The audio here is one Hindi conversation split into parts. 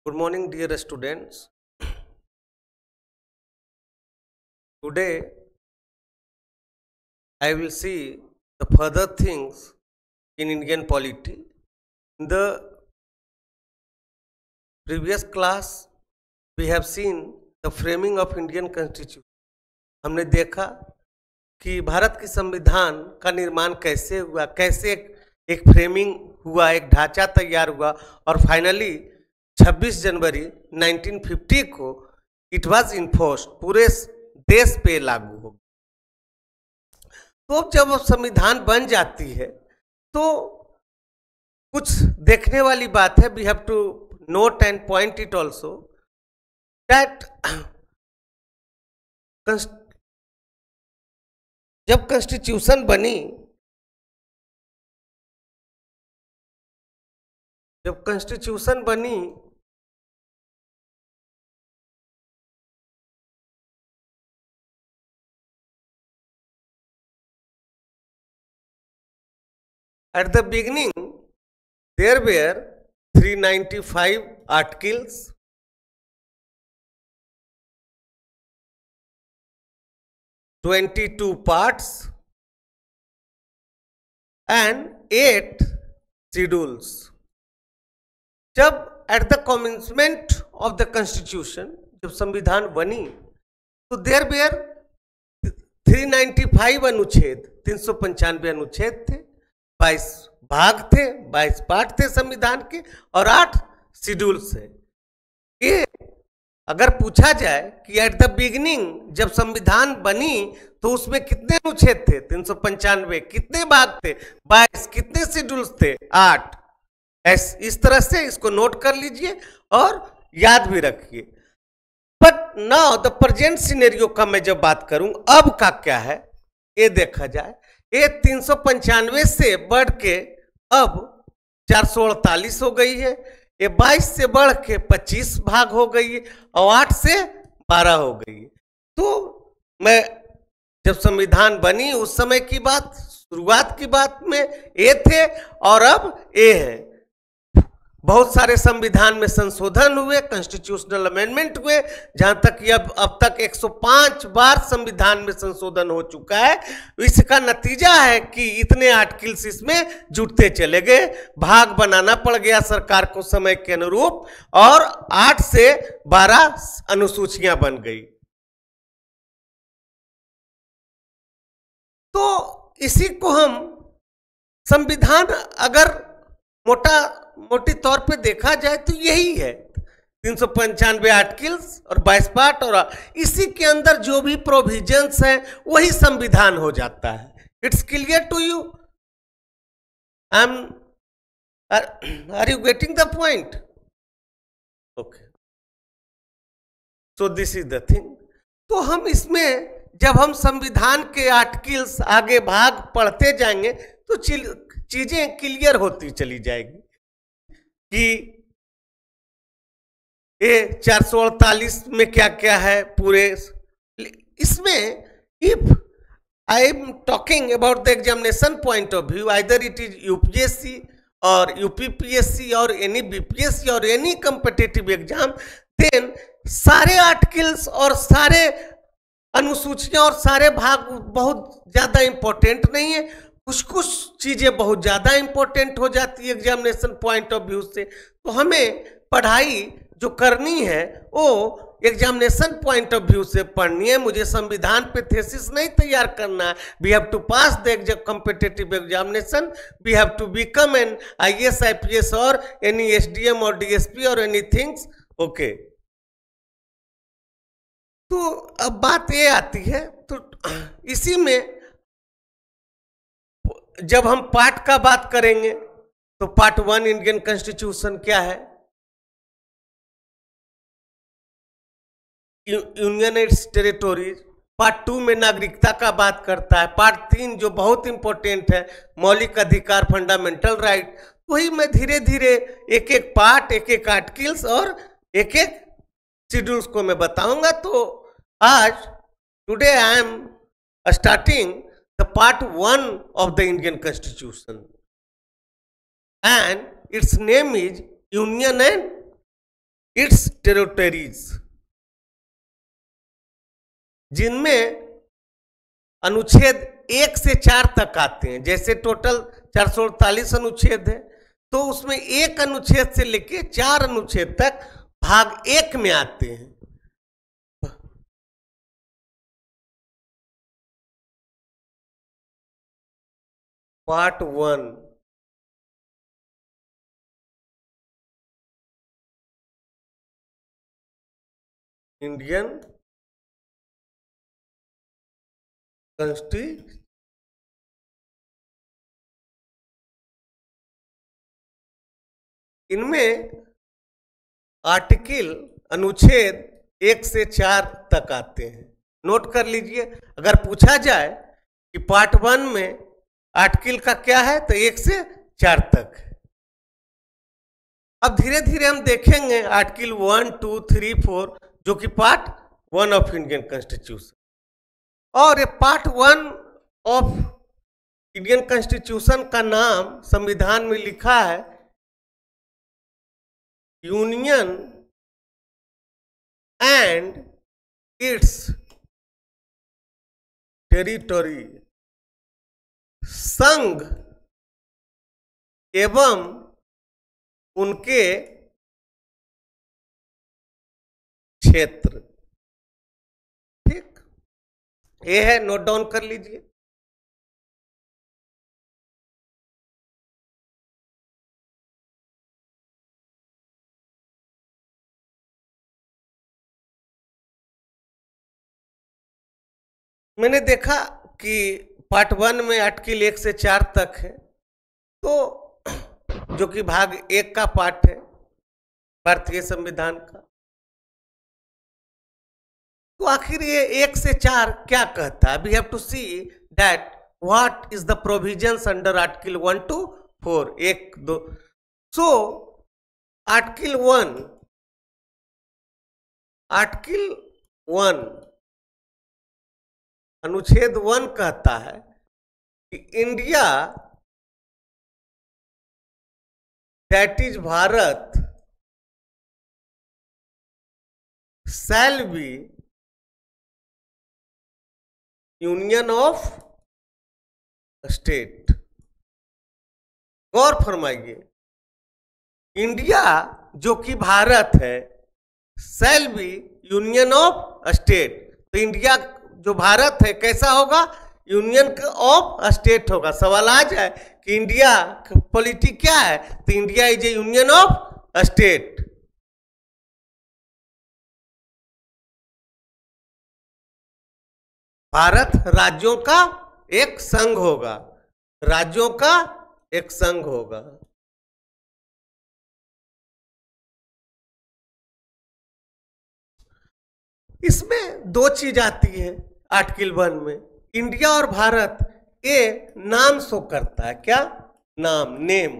Good morning, dear students. Today, I will see the further things in Indian polity. In the previous class, we have seen the framing of Indian Constitution. हमने देखा कि भारत की संविधान का निर्माण कैसे हुआ, कैसे एक फ्रेमिंग हुआ, एक ढांचा तैयार हुआ और फाइनली 26 जनवरी 1950 को इट वाज इन्फोर्स्ड, पूरे देश पे लागू हो। तो जब संविधान बन जाती है तो कुछ देखने वाली बात है। We have to note and point it also that जब कॉन्स्टिट्यूशन बनी, at the beginning there were 395 articles, 22 parts and 8 schedules. जब at the commencement of the constitution, जब संविधान बनी तो देयर वेयर 395 अनुच्छेद, 395 अनुच्छेद थे, 22 भाग थे, 22 पार्ट थे संविधान के और 8 शेड्यूल्स है। ये अगर पूछा जाए कि एट द बिगिनिंग जब संविधान बनी तो उसमें कितने अनुच्छेद थे, 395, कितने भाग थे, 22, कितने शेड्यूल्स थे, 8। इस तरह से इसको नोट कर लीजिए और याद भी रखिए। But now the present scenario का मैं जब बात करूं, अब का क्या है ये देखा जाए। ये 395 से बढ़ के अब 448 हो गई है, ये 22 से बढ़ के 25 भाग हो गई है और 8 से 12 हो गई है। तो मैं जब संविधान बनी उस समय की बात, शुरुआत की बात में ए थे और अब ए है। बहुत सारे संविधान में संशोधन हुए, कॉन्स्टिट्यूशनल अमेंडमेंट हुए, जहां तक कि अब तक 105 बार संविधान में संशोधन हो चुका है। इसका नतीजा है कि इतने आर्टिकल्स इसमें जुड़ते चले गए, भाग बनाना पड़ गया सरकार को समय के अनुरूप और 8 से 12 अनुसूचियां बन गई। तो इसी को हम संविधान अगर मोटी तौर पे देखा जाए तो यही है, 395 आर्टिकल्स और 22 पार्ट, और इसी के अंदर जो भी प्रोविजंस हैं वही संविधान हो जाता है। It's clear to you? Are you getting the point? Okay, so this is the thing. तो हम इसमें जब हम संविधान के आर्टिकल्स आगे भाग पढ़ते जाएंगे तो चीजें क्लियर होती चली जाएगी कि ये 448 में क्या क्या है पूरे इसमें। If I am talking about the examination point of view, either it is UPSC और यूपीपीएससी और एनी बीपीएससी और एनी कॉम्पिटिटिव एग्जाम, देन सारे आर्टिकल्स और सारे अनुसूचियां और सारे भाग बहुत ज्यादा इंपॉर्टेंट नहीं है। कुछ चीजें बहुत ज्यादा इंपॉर्टेंट हो जाती है एग्जामिनेशन पॉइंट ऑफ व्यू से। तो हमें पढ़ाई जो करनी है वो एग्जामिनेशन पॉइंट ऑफ व्यू से पढ़नी है। मुझे संविधान पे थीसिस नहीं तैयार करना है। We have to pass the competitive examination, we have to become an IAS IPS और एनी एसडीएम और डीएसपी और एनी थिंग्स। ओके, तो अब बात ये आती है, तो इसी में जब हम पार्ट का बात करेंगे तो पार्ट 1 इंडियन कॉन्स्टिट्यूशन क्या है, यूनियन एंड टेरिटोरीज। पार्ट 2 में नागरिकता का बात करता है। पार्ट 3 जो बहुत इंपॉर्टेंट है, मौलिक अधिकार, फंडामेंटल राइट। वही मैं धीरे धीरे एक एक पार्ट, एक एक आर्टिकल्स और एक एक शेड्यूल्स को मैं बताऊंगा। तो आज today I am starting the part 1 of the Indian Constitution and its name is Union and it's territories, जिनमें अनुच्छेद 1 से 4 तक आते हैं। जैसे टोटल 448 अनुच्छेद है, तो उसमें एक अनुच्छेद से लेके 4 अनुच्छेद तक भाग 1 में आते हैं। पार्ट 1, इंडियन कॉन्स्टिट्यूशन, इनमें आर्टिकल अनुच्छेद 1 से 4 तक आते हैं। नोट कर लीजिए, अगर पूछा जाए कि पार्ट 1 में आर्टिकल का क्या है तो 1 से 4 तक है। अब धीरे धीरे हम देखेंगे आर्टिकल 1, 2, 3, 4 जो कि पार्ट 1 ऑफ इंडियन कॉन्स्टिट्यूशन। और ये पार्ट 1 ऑफ इंडियन कॉन्स्टिट्यूशन का नाम संविधान में लिखा है यूनियन एंड इट्स टेरिटरी, संघ एवं उनके क्षेत्र। ठीक, ये है, नोट डाउन कर लीजिए। मैंने देखा कि पार्ट 1 में आर्टिकल 1 से 4 तक है, तो जो कि भाग 1 का पार्ट है भारतीय संविधान का। तो आखिर ये 1 से 4 क्या कहता है? We have to see that what is the provisions under article 1 to 4, 1, 2। So article 1 अनुच्छेद 1 कहता है कि India that is Bharat shall be union of state. गौर फरमाइए, इंडिया जो कि भारत है shall be union of state. तो इंडिया जो भारत है कैसा होगा? यूनियन ऑफ स्टेट होगा। सवाल आ जाए कि इंडिया पॉलिटी क्या है, तो India is A union of state. Bharat राज्यों का एक संघ होगा, राज्यों का एक संघ होगा। इसमें 2 चीज आती है आर्टिकल 1 में। इंडिया और भारत ये नाम शो करता है, क्या नाम, नेम,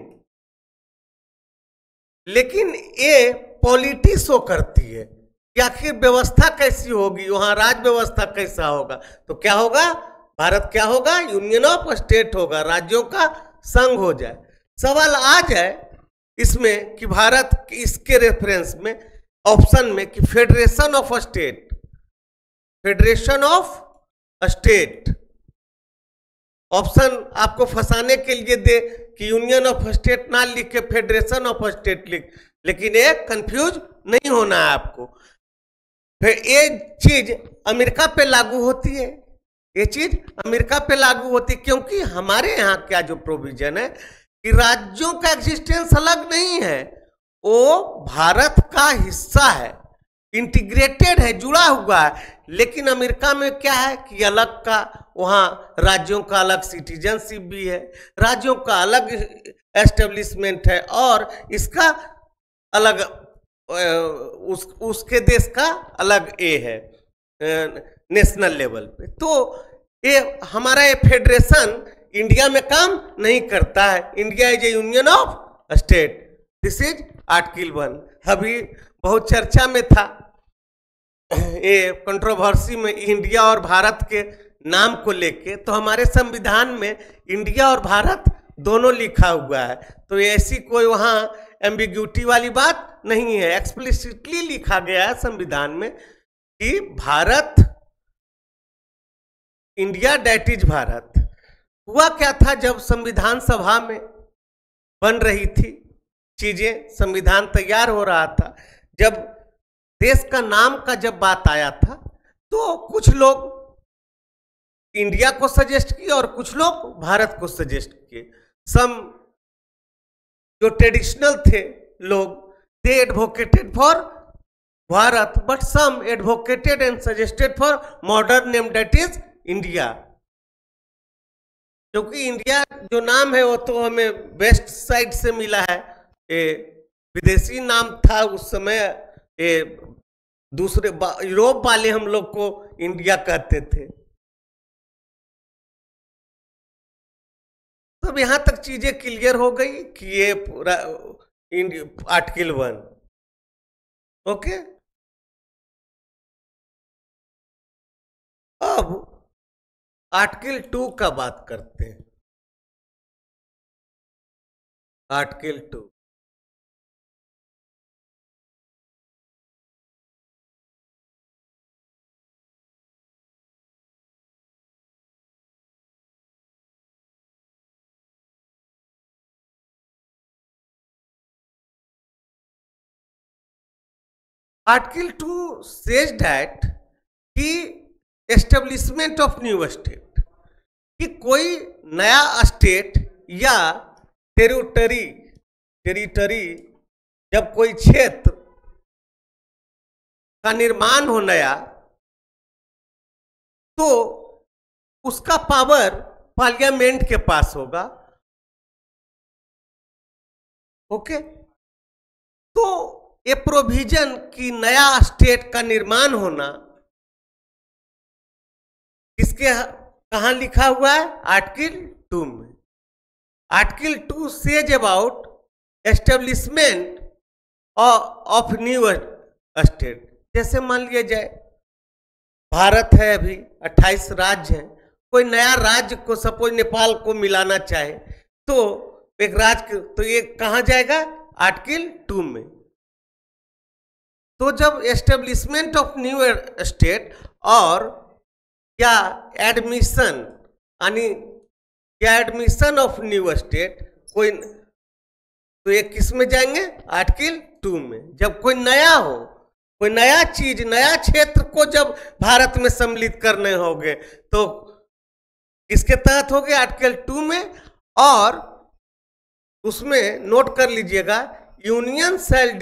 लेकिन ये पॉलिटी शो करती है कि आखिर व्यवस्था कैसी होगी, वहां राज व्यवस्था कैसा होगा। तो क्या होगा? भारत क्या होगा? यूनियन ऑफ स्टेट होगा, राज्यों का संघ हो जाए। सवाल आ जाए इसमें कि भारत इसके रेफरेंस में ऑप्शन में कि federation of state, federation of state, option आपको फंसाने के लिए दे कि यूनियन ऑफ स्टेट ना लिख के फेडरेशन ऑफ स्टेट लिख, लेकिन ये कंफ्यूज नहीं होना है आपको। फिर ये चीज अमेरिका पे लागू होती है, ये चीज अमेरिका पे लागू होती है, क्योंकि हमारे यहाँ क्या जो प्रोविजन है कि राज्यों का एग्जिस्टेंस अलग नहीं है, वो भारत का हिस्सा है, इंटीग्रेटेड है, जुड़ा हुआ है। लेकिन अमेरिका में क्या है कि अलग का, वहाँ राज्यों का अलग सिटीजनशिप भी है, राज्यों का अलग एस्टेब्लिशमेंट है, और इसका अलग उसके देश का अलग ए है नेशनल लेवल पे। तो ये हमारा ये फेडरेशन इंडिया में काम नहीं करता है। India is A union of state. This is article 1। अभी बहुत चर्चा में था, ये कंट्रोवर्सी में इंडिया और भारत के नाम को लेके। तो हमारे संविधान में इंडिया और भारत दोनों लिखा हुआ है, तो ऐसी कोई वहाँ एम्बिग्यूटी वाली बात नहीं है, एक्सप्लिसिटली लिखा गया है संविधान में कि Bharat, India that is Bharat. हुआ क्या था, जब संविधान सभा में बन रही थी चीजें, संविधान तैयार हो रहा था, जब देश का नाम का जब बात आया था तो कुछ लोग इंडिया को सजेस्ट किए और कुछ लोग भारत को सजेस्ट किए। सम जो ट्रेडिशनल थे लोग, they advocated for Bharat, but some advocated and suggested for modern name that is India. क्योंकि इंडिया जो नाम है वो तो हमें वेस्ट साइड से मिला है, ये विदेशी नाम था उस समय, ये दूसरे यूरोप वाले हम लोग को इंडिया कहते थे। तब यहां तक चीजें क्लियर हो गई कि ये पूरा आर्टिकल 1 ओके। अब आर्टिकल 2 का बात करते हैं। आर्टिकल 2, आर्टिकल 2 सेज दैट कि एस्टेब्लिशमेंट ऑफ न्यू स्टेट, कि कोई नया स्टेट या टेरिटरी जब कोई क्षेत्र का निर्माण हो नया, तो उसका पावर पार्लियामेंट के पास होगा। ओके, तो ये प्रोविजन की नया स्टेट का निर्माण होना किसके कहां लिखा हुआ है? आर्टिकल 2 में। Article 2 says about establishment of new state. जैसे मान लिया जाए भारत है, अभी 28 राज्य हैं, कोई नया राज्य को सपोज नेपाल को मिलाना चाहे तो एक राज्य, तो ये कहां जाएगा? आर्टिकल 2 में। तो जब एस्टेब्लिशमेंट ऑफ न्यू स्टेट और या एडमिशन, यानी या एडमिशन ऑफ न्यू स्टेट कोई, तो ये किस में जाएंगे? आर्टिकल 2 में। जब कोई नया हो, कोई नया चीज, नया क्षेत्र को जब भारत में सम्मिलित करने होंगे तो किसके तहत हो गए? आर्टिकल 2 में। और उसमें नोट कर लीजिएगा, union shall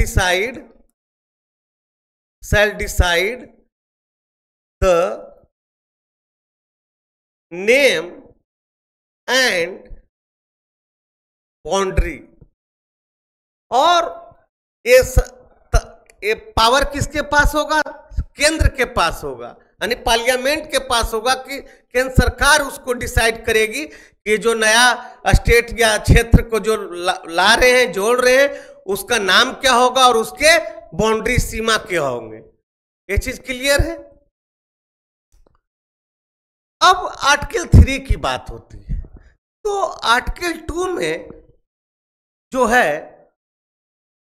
decide the name and boundary. और ये पावर किसके पास होगा? केंद्र के पास होगा, यानी पार्लियामेंट के पास होगा कि केंद्र सरकार उसको डिसाइड करेगी कि जो नया स्टेट या क्षेत्र को जो ला रहे हैं, जोड़ रहे हैं, उसका नाम क्या होगा और उसके बाउंड्री सीमा क्या होंगे। ये चीज क्लियर है। अब आर्टिकल 3 की बात होती है, तो आर्टिकल 2 में जो है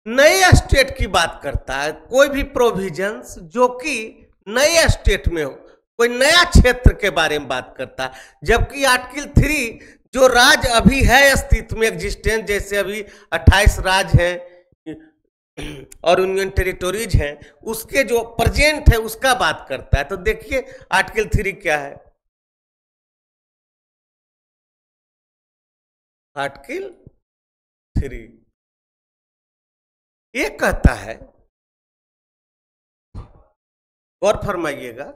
नए स्टेट की बात करता है, कोई भी प्रोविजंस जो कि नए स्टेट में हो, कोई नया क्षेत्र के बारे में बात करता है। जबकि आर्टिकल 3 जो राज्य अभी है अस्तित्व में, एग्जिस्टेंस, जैसे अभी 28 राज्य हैं और यूनियन टेरिटोरीज हैं, उसके जो प्रेजेंट है उसका बात करता है। तो देखिए आर्टिकल 3 क्या है। आर्टिकल 3 ये कहता है, गौर फरमाइएगा,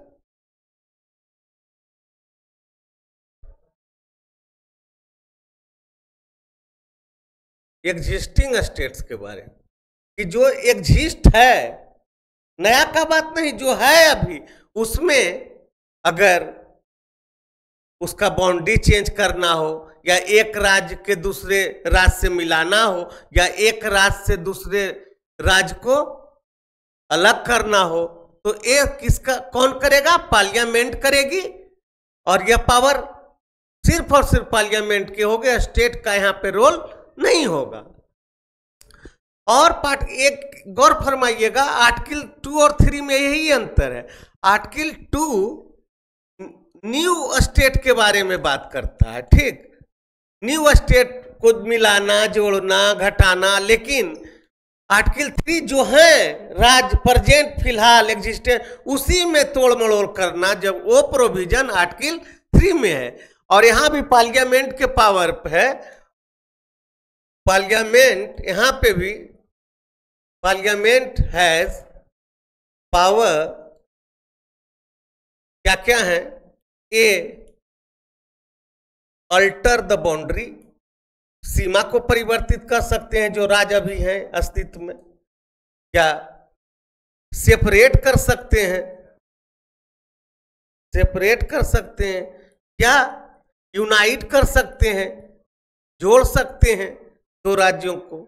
एग्जिस्टिंग स्टेट्स के बारे में, कि जो एग्जिस्ट है, नया का बात नहीं, जो है अभी, उसमें अगर उसका बाउंड्री चेंज करना हो, या एक राज्य के दूसरे राज्य से मिलाना हो, या एक राज्य से दूसरे राज्य को अलग करना हो, तो ये किसका, कौन करेगा? पार्लियामेंट करेगी। और यह पावर सिर्फ और सिर्फ पार्लियामेंट के होगे, स्टेट का यहाँ पे रोल नहीं होगा। और पार्ट एक गौर फरमाइएगा, आर्टिकल 2 और 3 में यही अंतर है। आर्टिकल 2 न्यू स्टेट के बारे में बात करता है, ठीक, न्यू स्टेट को मिलाना, जोड़ना, घटाना, लेकिन आर्टिकल 3 जो है राज्य प्रेजेंट फिलहाल एग्जिस्टेंट, उसी में तोड़ मड़ोड़ करना, जब वो प्रोविजन आर्टिकल 3 में है। और यहां भी पार्लियामेंट के पावर है, पार्लियामेंट यहां पे भी पार्लियामेंट हैज पावर, क्या क्या है, ए अल्टर द बाउंड्री, सीमा को परिवर्तित कर सकते हैं जो राज्य अभी हैं अस्तित्व में, क्या सेपरेट कर सकते हैं, सेपरेट कर सकते हैं, क्या यूनाइट कर सकते हैं, जोड़ सकते हैं दो राज्यों को,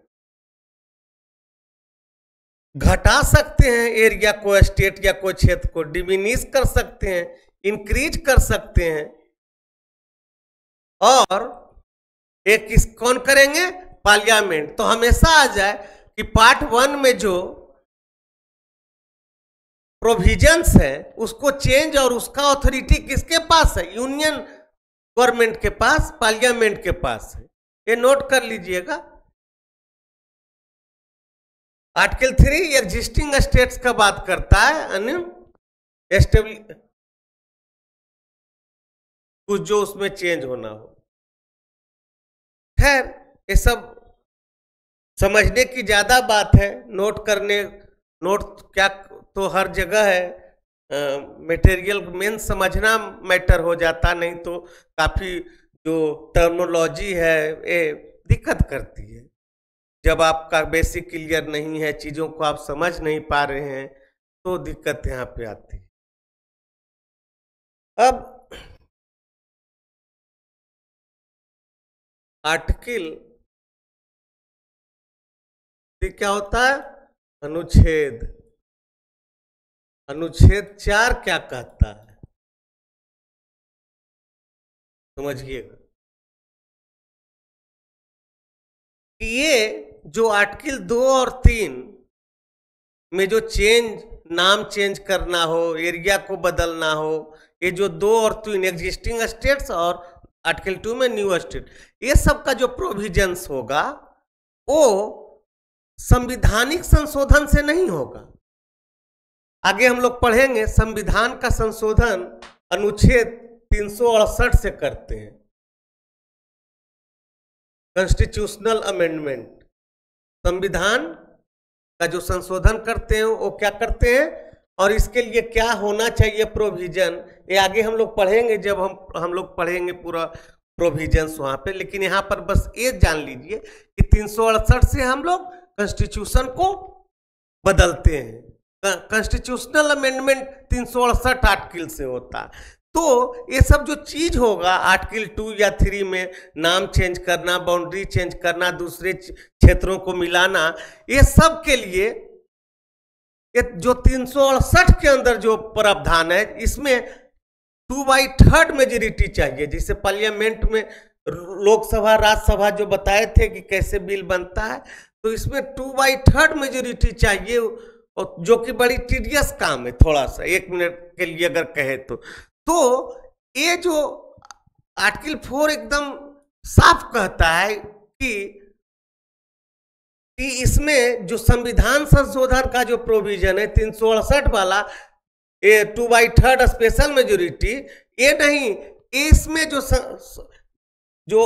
घटा सकते हैं एरिया को, स्टेट या कोई क्षेत्र को, डिमिनिश कर सकते हैं, इंक्रीज कर सकते हैं। और एक किस कौन करेंगे, पार्लियामेंट। तो हमेशा आ जाए कि पार्ट 1 में जो प्रोविजंस है उसको चेंज और उसका ऑथोरिटी किसके पास है, यूनियन गवर्नमेंट के पास, पार्लियामेंट के पास है, ये नोट कर लीजिएगा। आर्टिकल 3 एग्जिस्टिंग स्टेट्स का बात करता है, अन्य कुछ जो उसमें चेंज होना हो। खैर ये सब समझने की ज्यादा बात है, नोट करने, नोट क्या तो हर जगह है, मटेरियल मेन समझना मैटर हो जाता, नहीं तो काफी जो टर्मिनोलॉजी है ये दिक्कत करती है। जब आपका बेसिक क्लियर नहीं है, चीजों को आप समझ नहीं पा रहे हैं, तो दिक्कत यहाँ पे आती है। अब आर्टिकल क्या होता है, अनुच्छेद, अनुच्छेद 4 क्या कहता है, समझिएगा। ये जो आर्टिकल 2 और 3 में जो चेंज, नाम चेंज करना हो, एरिया को बदलना हो, ये जो 2 और 3 एग्जिस्टिंग स्टेट्स और आर्टिकल 2 में न्यू स्टेट, ये सब का जो प्रोविजंस होगा वो संविधानिक संशोधन से नहीं होगा। आगे हम लोग पढ़ेंगे संविधान का संशोधन अनुच्छेद 368 से करते हैं, कॉन्स्टिट्यूशनल अमेंडमेंट। संविधान का जो संशोधन करते हैं वो क्या करते हैं और इसके लिए क्या होना चाहिए प्रोविजन, ये आगे हम लोग पढ़ेंगे जब हम लोग पढ़ेंगे पूरा प्रोविजंस वहां पे। लेकिन यहाँ पर बस ये जान लीजिए कि 368 से हम लोग कॉन्स्टिट्यूशन को बदलते हैं। कॉन्स्टिट्यूशनल अमेंडमेंट 368 आर्टिकल से होता है। तो ये सब जो चीज होगा आर्टिकल 2 या 3 में, नाम चेंज करना, बाउंड्री चेंज करना, दूसरे क्षेत्रों को मिलाना, ये सब के लिए ये जो 368 के अंदर जो प्रावधान है, इसमें 2/3 मेजोरिटी चाहिए। जैसे पार्लियामेंट में लोकसभा राज्यसभा जो बताए थे कि कैसे बिल बनता है, तो इसमें 2/3 मेजोरिटी चाहिए, जो कि बड़ी टीडियस काम है। थोड़ा सा 1 मिनट के लिए अगर कहे तो ये जो आर्टिकल 4 एकदम साफ कहता है कि इसमें जो संविधान संशोधन का जो प्रोविजन है 368 वाला, ये 2/3 स्पेशल मेजोरिटी, ये नहीं, इसमें जो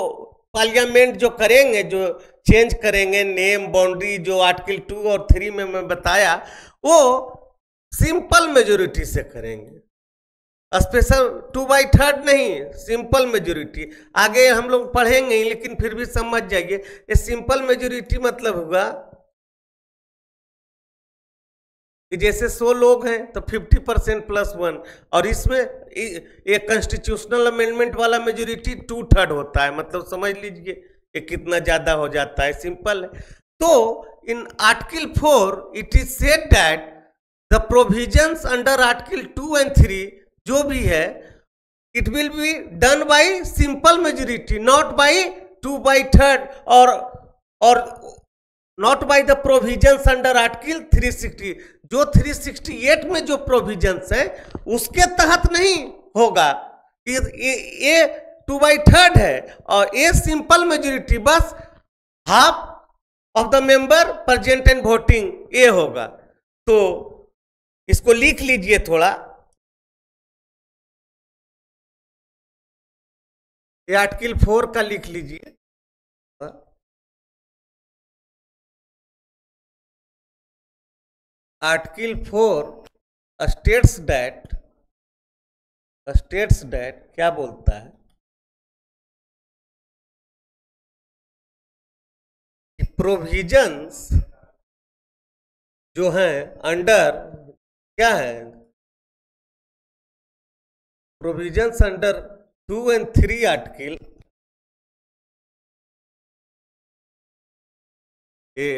पार्लियामेंट जो करेंगे, जो चेंज करेंगे नेम, बाउंड्री, जो आर्टिकल 2 और 3 में मैं बताया, वो सिंपल मेजोरिटी से करेंगे, स्पेशल 2/3 नहीं, सिंपल मेजोरिटी। आगे हम लोग पढ़ेंगे, लेकिन फिर भी समझ जाइए, ये सिंपल मेजोरिटी मतलब होगा कि जैसे 100 लोग हैं तो 50% +1, और इसमें ये कॉन्स्टिट्यूशनल अमेंडमेंट वाला मेजोरिटी 2/3 होता है। मतलब समझ लीजिए ये कितना ज्यादा हो जाता है, सिंपल है। तो in article 4 it is said that the provisions under article 2 and 3 जो भी है, it will be done by simple majority, not by 2/3 और not by the provisions under article 360, जो 368 में जो प्रोविजंस है उसके तहत नहीं होगा। ये 2/3 है और ये सिंपल मेजोरिटी, बस half of the member present and voting ये होगा। तो इसको लिख लीजिए थोड़ा, ये आर्टिकल 4 का लिख लीजिए। आर्टिकल 4 स्टेट्स दैट क्या बोलता है कि प्रोविजंस जो हैं अंडर क्या है, प्रोविजंस अंडर 2 and 3 आर्टिकल, ये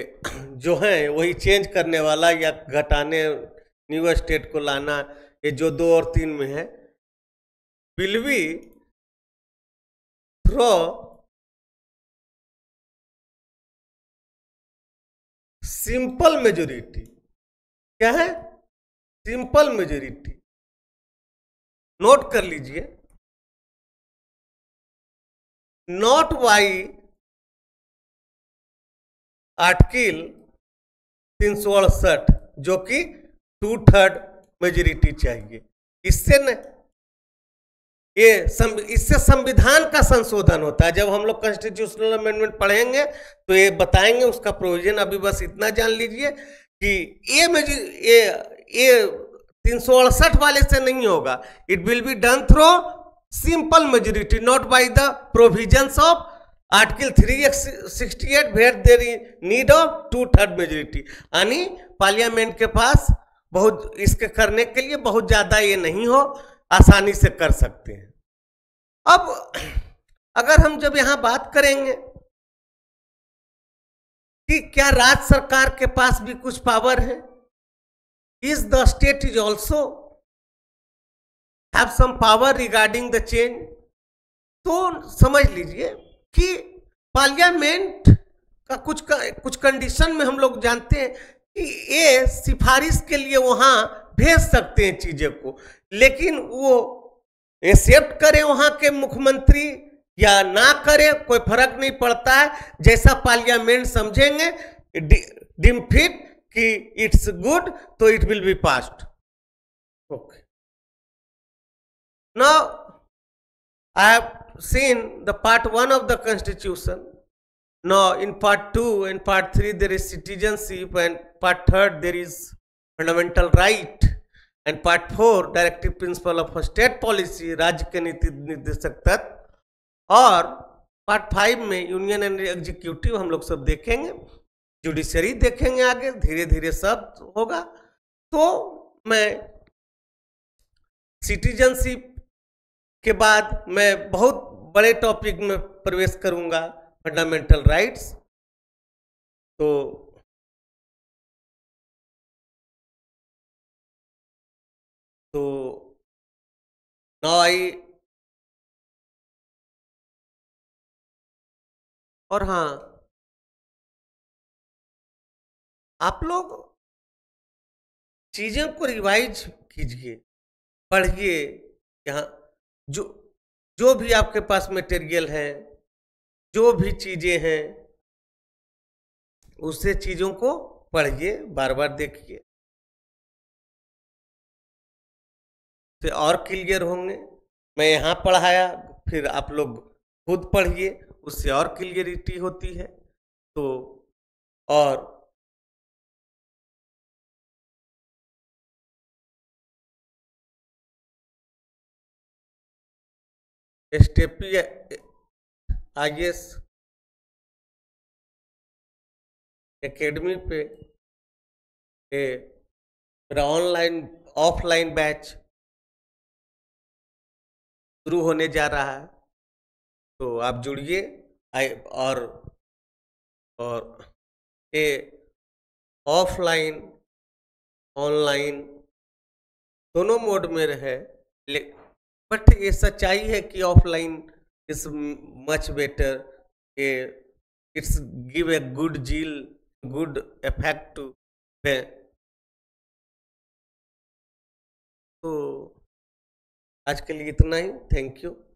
जो है वही चेंज करने वाला या घटाने, न्यू स्टेट को लाना, ये जो 2 और 3 में है, will be through simple majority. क्या है? Simple majority. नोट कर लीजिए, नॉट बाई आर्टिकल 368 जो कि 2/3 मेजोरिटी चाहिए। इससे न इससे संविधान का संशोधन होता है। जब हम लोग कॉन्स्टिट्यूशनल अमेंडमेंट पढ़ेंगे तो ये बताएंगे उसका प्रोविजन। अभी बस इतना जान लीजिए कि ये 368 वाले से नहीं होगा। It will be done through simple majority, not by the provisions of article 368 where there is need of 2/3 majority. यानी पार्लियामेंट के पास बहुत इसके करने के लिए बहुत ज्यादा ये नहीं हो, आसानी से कर सकते हैं। अब अगर हम जब यहां बात करेंगे कि क्या राज्य सरकार के पास भी कुछ पावर है, is the state is also have some power regarding the change, तो समझ लीजिए कि पार्लियामेंट का कुछ कंडीशन में हम लोग जानते हैं कि ये सिफारिश के लिए वहां भेज सकते हैं चीजें को, लेकिन वो एक्सेप्ट करे वहां के मुख्यमंत्री या ना करे कोई फर्क नहीं पड़ता है। जैसा पार्लियामेंट समझेंगे डीम फिट कि इट्स गुड तो it will be passed. Okay, now I have seen the part 1 of the constitution. Now in part 2 and part 3 there is citizenship, and part 3 there is fundamental right, and part 4 directive principle of state policy, राज्य के नीति निर्देशक तत्व, और part 5 में यूनियन एंड एग्जीक्यूटिव हम लोग सब देखेंगे, जुडिशरी देखेंगे, आगे धीरे धीरे सब होगा। तो मैं सिटीजनशिप के बाद मैं बहुत बड़े टॉपिक में प्रवेश करूंगा, फंडामेंटल राइट्स। तो नाउ आई, और हाँ आप लोग चीजें को रिवाइज कीजिए, पढ़िए। यहाँ जो भी आपके पास मटेरियल है, जो भी चीजें हैं, उससे चीजों को पढ़िए, बार बार देखिए, तो और क्लियर होंगे। मैं यहाँ पढ़ाया, फिर आप लोग खुद पढ़िए, उससे और क्लियरिटी होती है। तो और स्टेपी IAS एकेडमी पे मेरा ऑनलाइन ऑफलाइन बैच शुरू होने जा रहा है, तो आप जुड़िए। और ये ऑफलाइन ऑनलाइन दोनों मोड में रहे, बट ये सच्चाई है कि offline is much better, it's give a good zeal good effect पे। तो आज के लिए इतना ही। Thank you.